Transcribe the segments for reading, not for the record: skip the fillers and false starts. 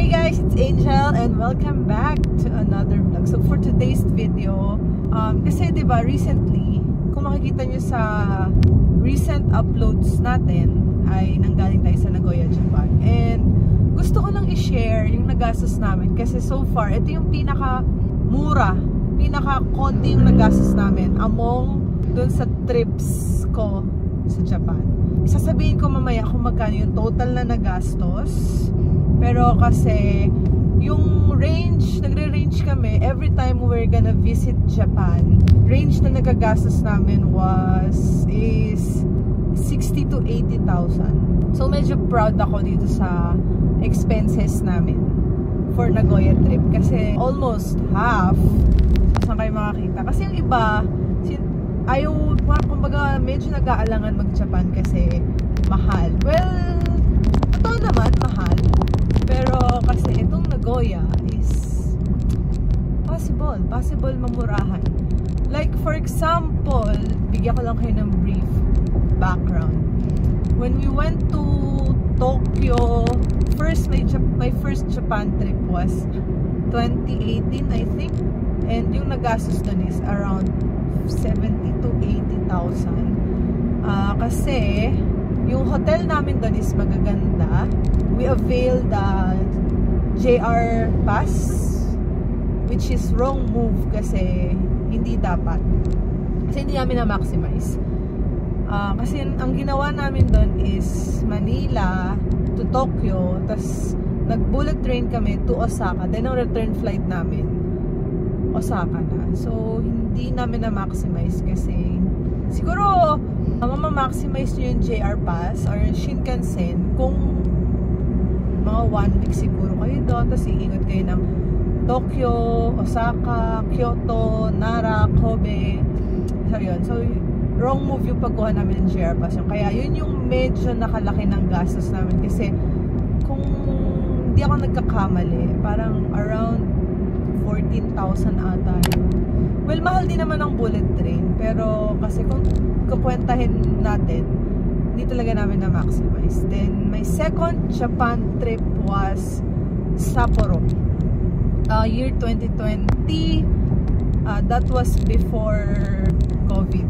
Hey guys, it's Angel and welcome back to another vlog. So for today's video, kasi diba recently, kung makikita nyo sa recent uploads natin, ay nanggaling tayo sa Nagoya, Japan. And gusto ko lang i-share yung nagastos namin kasi so far, ito yung pinaka-mura, pinaka-konti yung nagastos namin among dun sa trips ko sa Japan. Sasabihin ko mamaya kung magkano yung total na nagastos. Pero kasi yung range, nagre-range kami every time we're gonna visit Japan. Range na nagagastos namin is 60 to 80,000. So medyo proud ako dito sa expenses namin for Nagoya trip kasi almost half. Saan kayo makakita? Kasi yung iba ayaw, kumbaga medyo nag-aalangan mag-Japan kasi mahal. Well, totoo naman, mahal. Pero kasi itong Nagoya is possible mamurahan. Like for example, bigyan ko lang kayo ng brief background. When we went to Tokyo, my first Japan trip was 2018 I think. And yung nagastos dun is around 70 to 80,000. Kasi yung hotel namin dun is magaganda. We availed the JR pass, which is wrong move kasi hindi dapat. Kasi hindi namin na-maximize. Kasi ang ginawa namin doon is Manila to Tokyo, tas nag-bullet train kami to Osaka. Then ang return flight namin, Osaka na. So, hindi namin na-maximize kasi siguro ma-maximize nyo yung JR pass or Shinkansen kung mga 1 week siguro kayo doon, tapos iingat kayo ng Tokyo, Osaka, Kyoto, Nara, Kobe. So yun, so wrong move yung pagkuha namin ng JR pass. Kaya yun yung medyo nakalaki ng gastos namin kasi kung hindi ako nagkakamali, parang around 14,000 ata yun. Well, mahal din naman ang bullet train, pero kasi kung kukwentahin natin, hindi talaga namin na-maximize. Then, my second Japan trip was Sapporo. Year 2020. That was before COVID.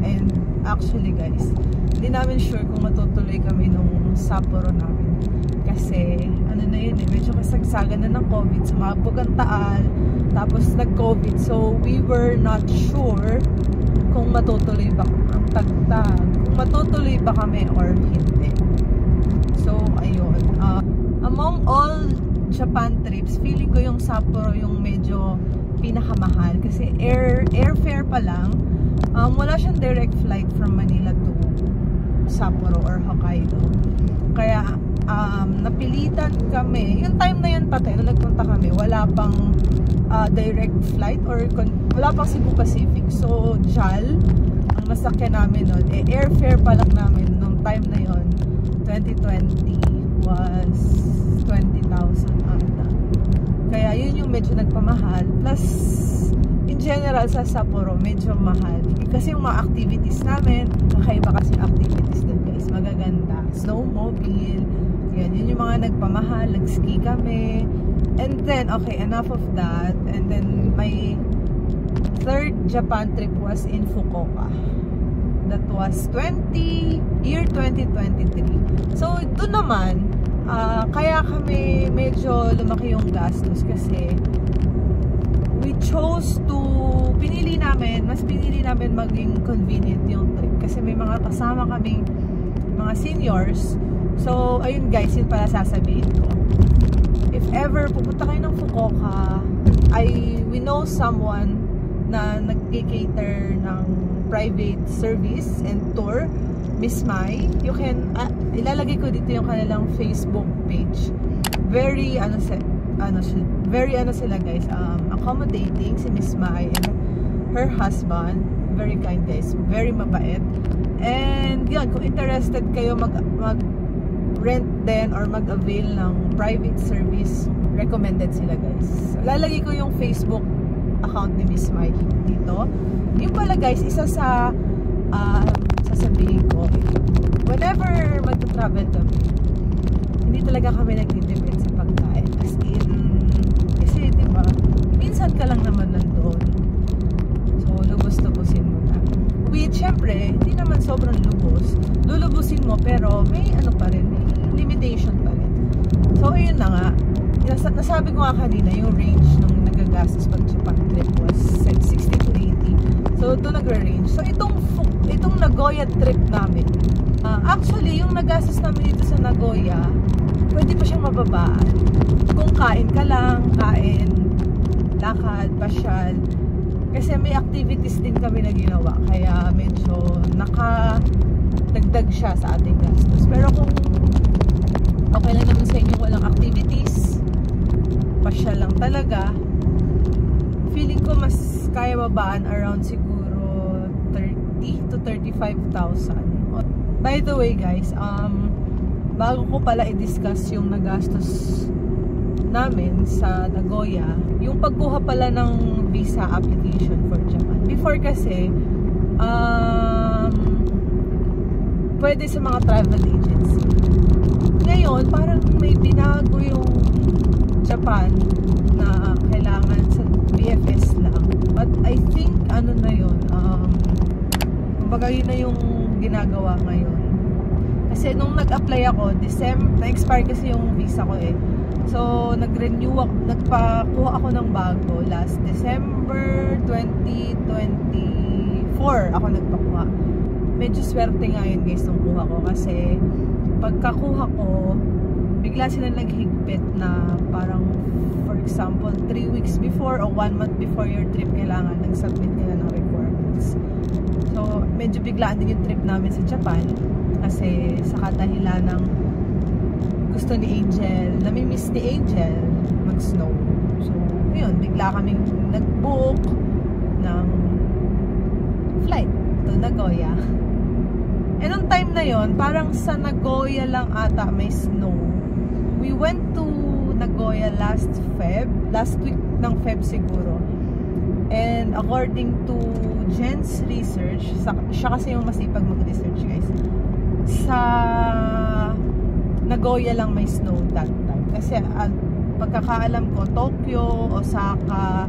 And actually guys, hindi namin sure kung matutuloy kami nung Sapporo namin. Kasi, ano na yun medyo kasagsagan na ng COVID. Sumabog ang Taal. Tapos nag-COVID. So, we were not sure kung matutuloy ba ang tagtag. Matutuloy ba kami or hindi. So, ayun. Among all Japan trips, feeling ko yung Sapporo yung medyo pinakamahal. Kasi airfare pa lang. Wala siyang direct flight from Manila to Sapporo or Hokkaido. Kaya, napilitan kami. Yung time na yun pati, nung nagpunta kami, wala pang direct flight or wala pang Cebu Pacific. So, JAL, ang nasakyan namin nun, airfare pa lang namin nung time na yon 2020 was 20,000 ata. Kaya yun yung medyo nagpamahal. Plus, in general sa Sapporo, medyo mahal. Kasi yung mga activities namin, kakaiba kasi activities din guys. Magaganda. Snowmobile. Yan, yun yung mga nagpamahal. Nag-ski kami. And then, okay, enough of that. And then, my third Japan trip was in Fukuoka. That was year 2023. So, doon naman, kaya kami medyo lumaki yung gastos kasi we chose to, mas pinili namin maging convenient yung trip kasi may mga kasama kaming mga seniors. So, ayun guys, yun pala sasabihin ko. If ever pupunta kayo ng Fukuoka, we know someone na nag-cater ng private service and tour, Miss Mai. You can, ilalagay ko dito yung kanilang Facebook page. Very, sila guys, accommodating si Miss Mai and her husband. Very kind guys, very mabait. And yun, kung interested kayo mag-rent din or mag-avail ng private service, recommended sila guys. So, lalagay ko yung Facebook account ni Miss Mai dito. Yung pala guys, isa sa sasabihin ko, whenever mag-travel kami, hindi talaga kami nagtitipid sa pagkain. As in, minsan ka lang naman nandoon. So, lubos-lubusin mo na. With, syempre, hindi naman sobrang lubos. Lulubusin mo, pero may ano pa rin, may limitation pa rin. So, ayun na nga. Nasabi ko nga kanina, yung range nung nagagastos pag Japan trip was 60 to 80. So, ito nagre-range. So, itong Nagoya trip namin, actually, yung nagastos namin dito sa Nagoya, pwede pa siyang mababaan. Kung kain ka lang, lakad, pasyal. Kasi may activities din kami na ginawa. Kaya medyo nakadagdag siya sa ating gastos. Pero kung okay lang naman sa inyo walang activities, pasyal lang talaga, feeling ko mas kaya babaan around siguro 30 to 35,000. By the way guys, bago ko pala i-discuss yung nagastos namin sa Nagoya, yung pagkuha pala ng visa application for Japan. Before kasi, pwede sa mga travel agency. Ngayon, parang may binago yung Japan na kailangan sa BFS lang. But I think, ano na yun, kumbaga yun na yung ginagawa ngayon. Kasi nung nag-apply ako, na-expire kasi yung visa ko eh. So, nagpakuha ako ng bago last December 2024 ako nagpakuha. Medyo swerte nga yun guys nung kuha ko kasi pagkakuha ko, bigla sila naghigpit na parang for example, 3 weeks before o 1 month before your trip kailangan nag-submit nila ng requirements. So, medyo biglaan din yung trip namin sa Japan kasi sa kadahilan ng gusto ni Angel, nami-miss ni Angel mag-snow. So, yun, bigla kaming nag-book ng flight to Nagoya. And nung time na yon, parang sa Nagoya lang ata may snow. We went to Nagoya last week ng Feb siguro. And according to Jen's research, siya kasi yung masipag mag-research guys, sa Nagoya lang may snow that time. Kasi pagkakaalam ko, Tokyo, Osaka,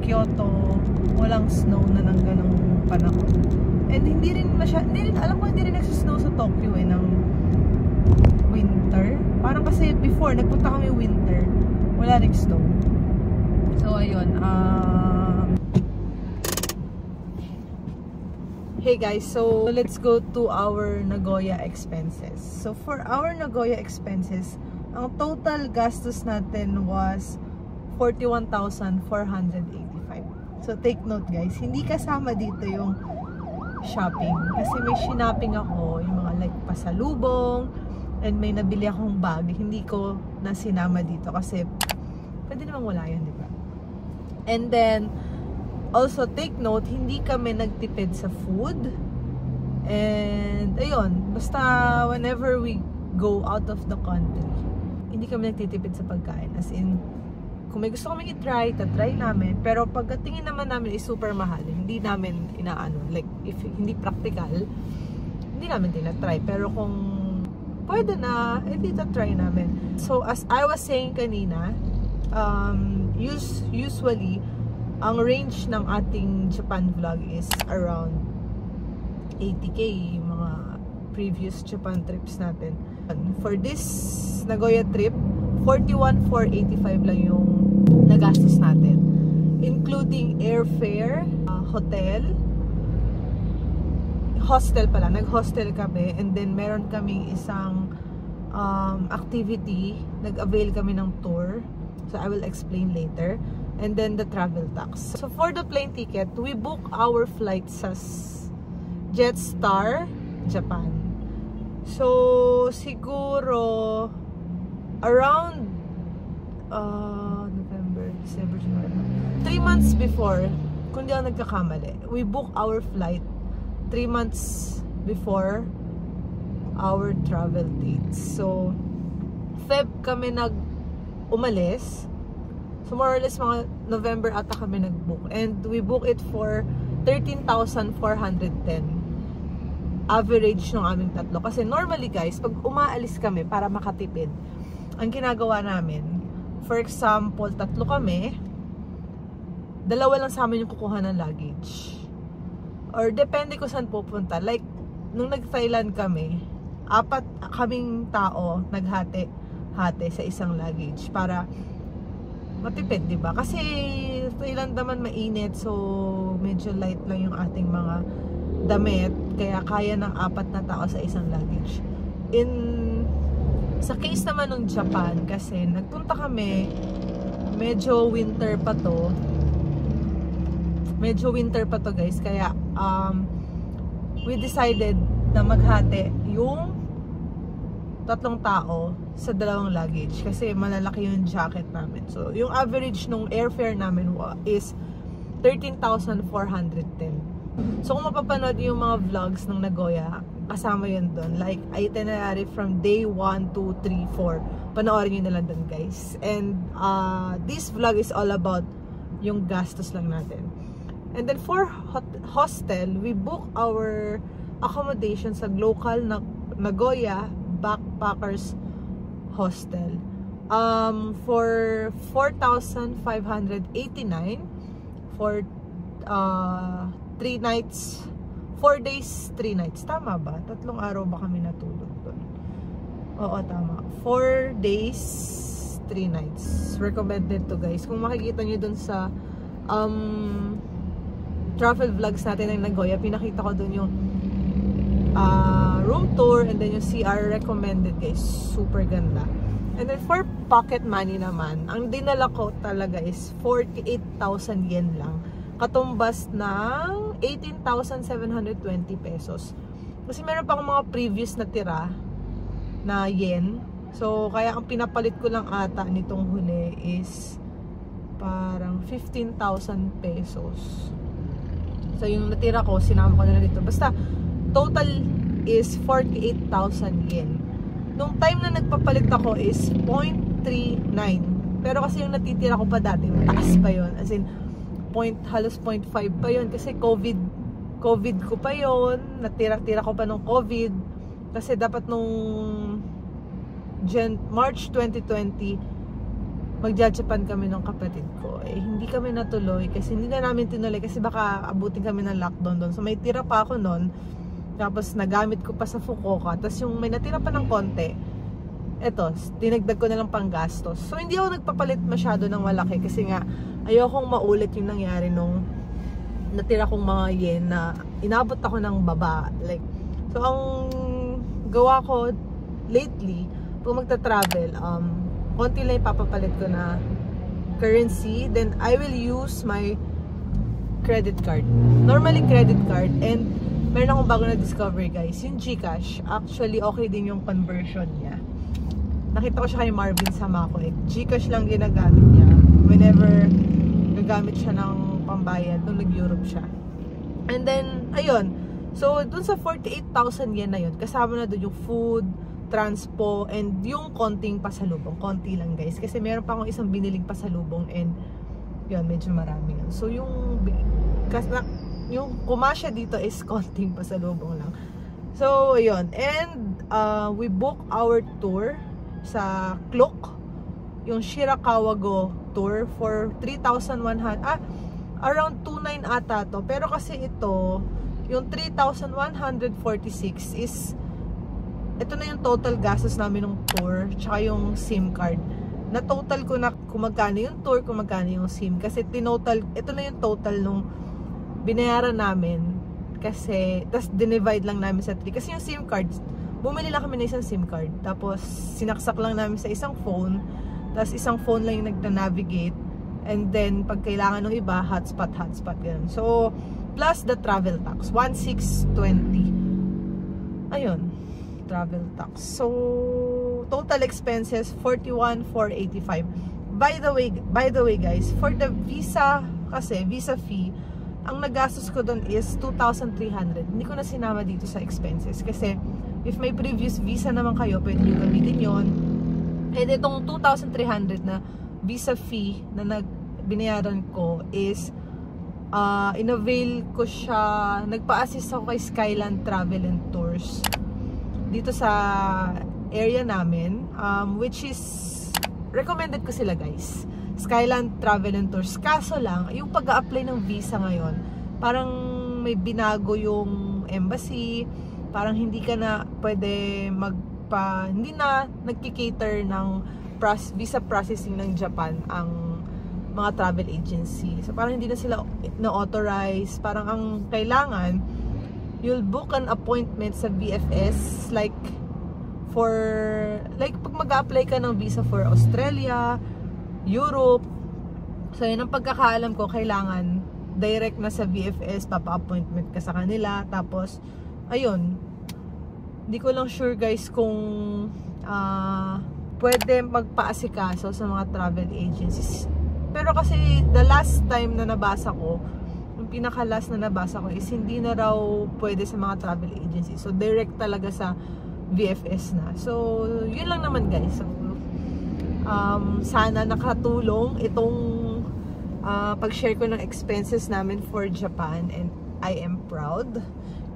Kyoto, walang snow na ng ganong panahon. And hindi rin alam ko hindi rin nagsusnow sa Tokyo eh, ng winter. Parang kasi before, nagpunta kami winter, wala rin snow. So, ayun. Hey guys, so let's go to our Nagoya expenses. So for our Nagoya expenses, ang total gastos natin was 41,485. So take note guys, hindi kasama dito yung shopping. Kasi may shopping ako, yung mga like pasalubong, and may nabili akong bag. Hindi ko na sinama dito kasi pwede namang wala yan, di ba? And then, also, take note, hindi kami nagtipid sa food. And, ayun, basta whenever we go out of the country, hindi kami nagtitipid sa pagkain. As in, kung may gusto kami i-try, tatry namin. Pero pagkatingin naman namin is super mahal. Hindi namin inaano. Like, if hindi practical, hindi namin tinatry. Pero kung pwede na, hindi tatry namin. So, as I was saying kanina, usually, ang range ng ating Japan vlog is around 80k, yung mga previous Japan trips natin. For this Nagoya trip, 41,485 lang yung nagastos natin. Including airfare, hostel pala. Nag-hostel kami and then meron kaming isang activity. Nag-avail kami ng tour. So I will explain later. And then the travel tax. So for the plane ticket, we book our flight sa Jetstar, Japan. So siguro around November, December, January, 3 months before, kung di ako nagkakamali, we book our flight 3 months before our travel dates. So Feb kami umalis. So more or less mga November ata kami nag-book. And we book it for 13,410 average ng aming tatlo. Kasi normally guys, pag umaalis kami para makatipid, ang ginagawa namin, for example, tatlo kami, dalawa lang sa amin yung kukuha ng luggage. Or depende kung saan pupunta. Like, nung nag-Thailand kami, 4 kaming tao naghati-hati sa isang luggage para matipid, diba? Kasi Thailand naman mainit, so medyo light lang yung ating mga damit, kaya kaya ng 4 na tao sa isang luggage. Sa case naman ng Japan, kasi nagpunta kami, medyo winter pa to guys, kaya we decided na maghati yung 3 tao sa 2 luggage kasi malalaki yung jacket namin. So yung average nung airfare namin is 13,410. So kung mapapanood yung mga vlogs ng Nagoya, kasama yun doon, like itinerary from day 1, 2, 3, 4, panoorin nyo na lang doon guys. And this vlog is all about yung gastos lang natin. And then for hostel, we book our accommodation sa local na Nagoya Backpackers Hostel for 4,589 for 3 nights, 4 days, 3 nights. Tama ba? 3 araw ba kami natulog doon? Oo, tama. 4 days, 3 nights. Recommended to guys. Kung makikita nyo doon sa travel vlogs natin ng Nagoya, pinakita ko doon yung room tour and then yung CR recommended guys. Super ganda. And then for pocket money naman, ang dinala ko talaga is 48,000 yen lang. Katumbas ng 18,720 pesos. Kasi meron pa akong mga previous na tira na yen. So, kaya ang pinapalit ko lang ata nitong huli is parang 15,000 pesos. So, yung natira ko, sinama ko na dito. Basta, total is 48,000 yen. Nung time na nagpapalit ako is 0.39. Pero kasi yung natitira ko pa dati, mataas pa yun. As in, halos 0.5 pa yun kasi COVID ko pa yun, natira-tira ko pa nung COVID kasi dapat nung March 2020 magja-Japan kami ng kapatid ko, hindi kami natuloy kasi hindi na namin tinuloy kasi baka abutin kami ng lockdown doon, so may tira pa ako noon, tapos nagamit ko pa sa Fukuoka, tapos yung may natira pa ng konti, eto, dinagdag ko na lang pang gastos. So hindi ako nagpapalit masyado ng malaki kasi nga ayokong maulit yung nangyari nung natira kong mga yen na inabot ako ng baba. Like, so ang gawa ko lately, pag magta-travel, konti lang ipapapalit ko na currency, then I will use my credit card. Normally credit card, and meron akong bago na discover guys, yung GCash. Actually, okay din yung conversion niya. Nakita ko siya kay Marvin Samako, GCash lang ginagamit niya whenever gagamit siya ng pambayad nung nag-Europe siya. And then, ayun. So, dun sa 48,000 yen na yun, kasama na dun yung food, transpo, and yung konting pasalubong. Konti lang guys. Kasi meron pa akong isang biniling pasalubong and yun, medyo marami yun. So, yung kumasya dito is konting pasalubong lang. So, ayun. And, we book our tour sa Klook, yung Shirakawa-go tour for 3,100, around 2,900 ata to, pero kasi ito yung 3,146 is ito na yung total gastos namin ng tour tsaka yung SIM card, na total ko na kung magkano yung tour, kung magkano yung SIM, kasi tinotal, ito na yung total nung binayaran namin, kasi tas dinivide lang namin sa 3, kasi yung SIM card, bumili lang kami ng isang SIM card, tapos sinaksak lang namin sa isang phone, tapos isang phone lang yung nagna-navigate, and then pag kailangan ng iba, hotspot, ganun. So, plus the travel tax, 1,620. Ayun, travel tax. So, total expenses, 41,485. By the way guys, for the visa, kasi visa fee, ang nagastos ko doon is 2,300. Hindi ko na sinama dito sa expenses, kasi if may previous visa naman kayo, pwede nyo gamitin yun. And itong 2,300 na visa fee na binayaran ko is inavail ko siya, nagpa-assist ako kay Skyland Travel and Tours dito sa area namin, which is recommended ko sila guys. Skyline Travel and Tours. Kaso lang, yung pag-a-apply ng visa ngayon, parang may binago yung embassy, parang hindi ka na pwede hindi na nagki-cater ng visa processing ng Japan ang mga travel agency. So parang hindi na sila na-authorize. Parang ang kailangan, you'll book an appointment sa VFS like pag mag-apply ka ng visa for Australia, Europe. So yun ang pagkakaalam ko, kailangan direct na sa VFS, papa-appointment ka sa kanila. Tapos ayun, hindi ko lang sure guys kung pwede magpaasikaso sa mga travel agencies. Pero kasi the last time na nabasa ko, yung pinaka-last na nabasa ko is hindi na raw pwede sa mga travel agencies. So direct talaga sa VFS na. So yun lang naman guys. So, sana nakatulong itong pag-share ko ng expenses namin for Japan, and I am proud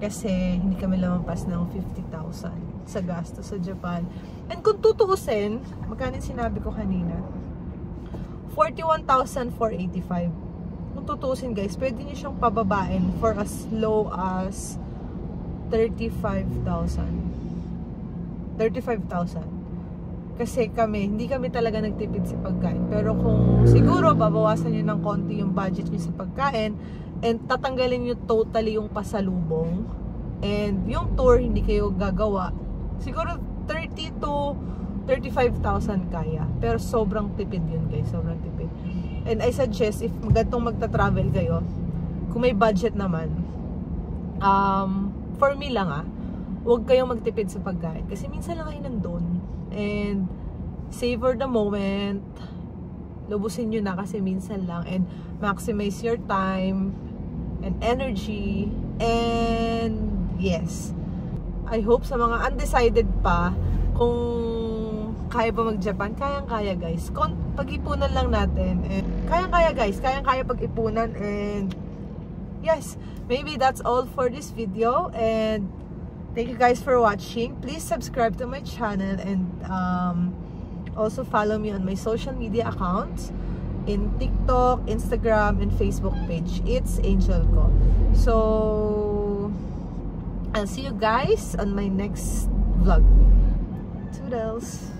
kasi hindi kami lamampas ng 50,000 sa gasto sa Japan. And kung tutuusin, magkano sinabi ko kanina? 41,485. Kung tutuusin guys, pwede nyo siyang pababain for as low as 35,000. Kasi hindi kami talaga nagtipid sa pagkain. Pero kung siguro babawasan nyo ng konti yung budget nyo sa pagkain, and tatanggalin nyo totally yung pasalubong, and yung tour hindi kayo gagawa, siguro 30 to 35,000 kaya. Pero sobrang tipid yun guys, sobrang tipid. And I suggest, if ganitong magta-travel kayo, kung may budget naman, for me lang huwag kayong magtipid sa pagkain. Kasi minsan lang kayo nandun. And savor the moment. Lubusin nyo na kasi minsan lang. And maximize your time and energy. And yes, I hope sa mga undecided pa, kung kaya ba mag-Japan, kayang-kaya guys. Pag-ipunan lang natin. And kayang-kaya guys, kayang-kaya pag-ipunan. And yes, maybe that's all for this video. And thank you guys for watching. Please subscribe to my channel, and also follow me on my social media accounts in TikTok, Instagram, and Facebook page. It's Angel Ko. So I'll see you guys on my next vlog. Toodles!